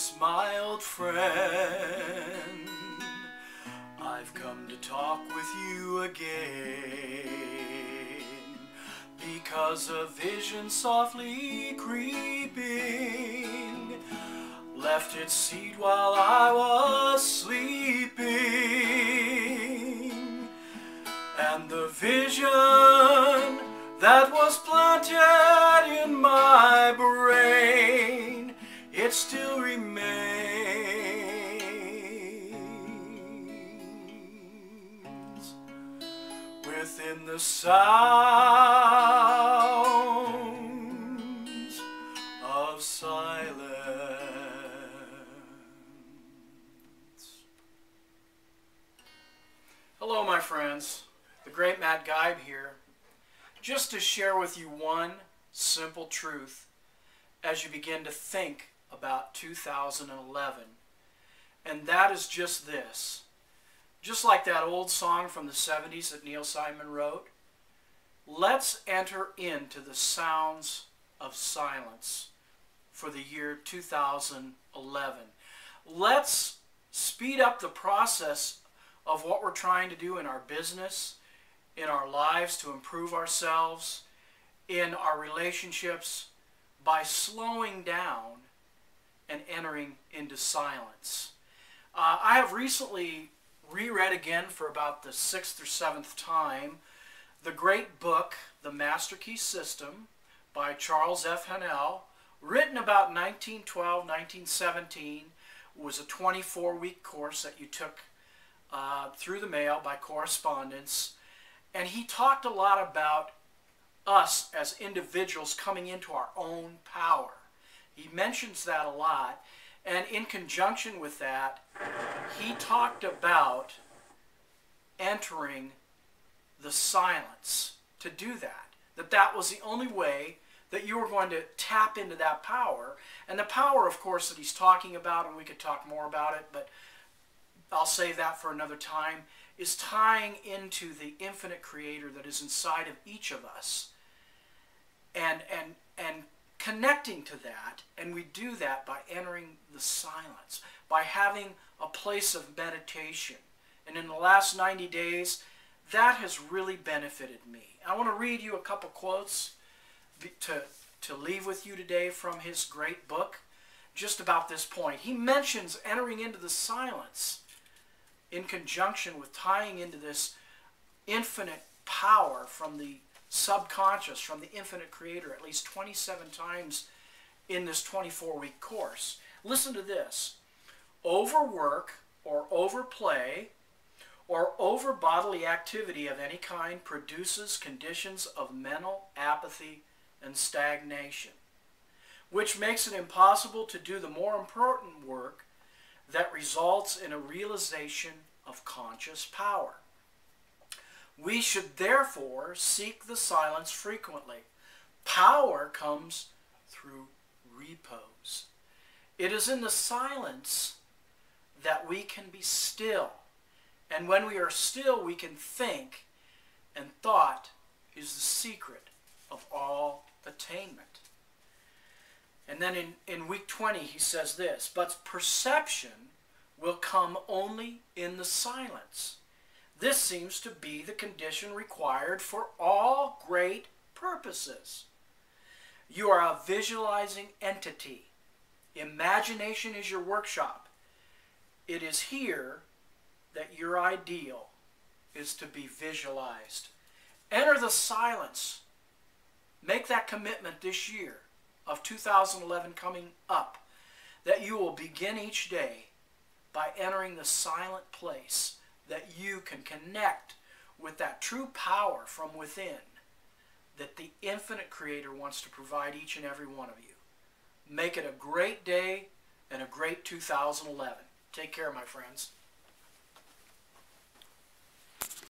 Greetings, my old friend. I've come to talk with you again, because a vision softly creeping left its seed while I was sleeping. And the vision that was planted in my brain, it still remains within the sounds of silence. Hello, my friends. The great Matt Geib here, just to share with you one simple truth as you begin to think about 2011. And that is just this. Just like that old song from the 70s that Neil Simon wrote, let's enter into the sounds of silence for the year 2011. Let's speed up the process of what we're trying to do in our business, in our lives to improve ourselves, in our relationships, by slowing down and entering into silence. I have recently reread again for about the 6th or 7th time the great book, The Master Key System, by Charles F. Haanel, written about 1912, 1917. It was a 24-week course that you took through the mail by correspondence. And he talked a lot about us as individuals coming into our own power. He mentions that a lot. And in conjunction with that, he talked about entering the silence to do that. That was the only way that you were going to tap into that power. And the power, of course, that he's talking about, and we could talk more about it, but I'll save that for another time, is tying into the infinite creator that is inside of each of us and connecting to that. And we do that by entering the silence, by having a place of meditation. And in the last 90 days, that has really benefited me. I want to read you a couple quotes to leave with you today from his great book just about this point. He mentions entering into the silence in conjunction with tying into this infinite power from the subconscious, from the infinite creator, at least 27 times in this 24-week course. Listen to this. Overwork or overplay or over bodily activity of any kind produces conditions of mental apathy and stagnation, which makes it impossible to do the more important work that results in a realization of conscious power. We should therefore seek the silence frequently. Power comes through repose. It is in the silence that we can be still. And when we are still, we can think, and thought is the secret of all attainment. And then in week 20, he says this, but perception will come only in the silence. This seems to be the condition required for all great purposes. You are a visualizing entity. Imagination is your workshop. It is here that your ideal is to be visualized. Enter the silence. Make that commitment this year of 2011 coming up, that you will begin each day by entering the silent place, that you can connect with that true power from within that the infinite creator wants to provide each and every one of you. Make it a great day and a great 2011. Take care, my friends.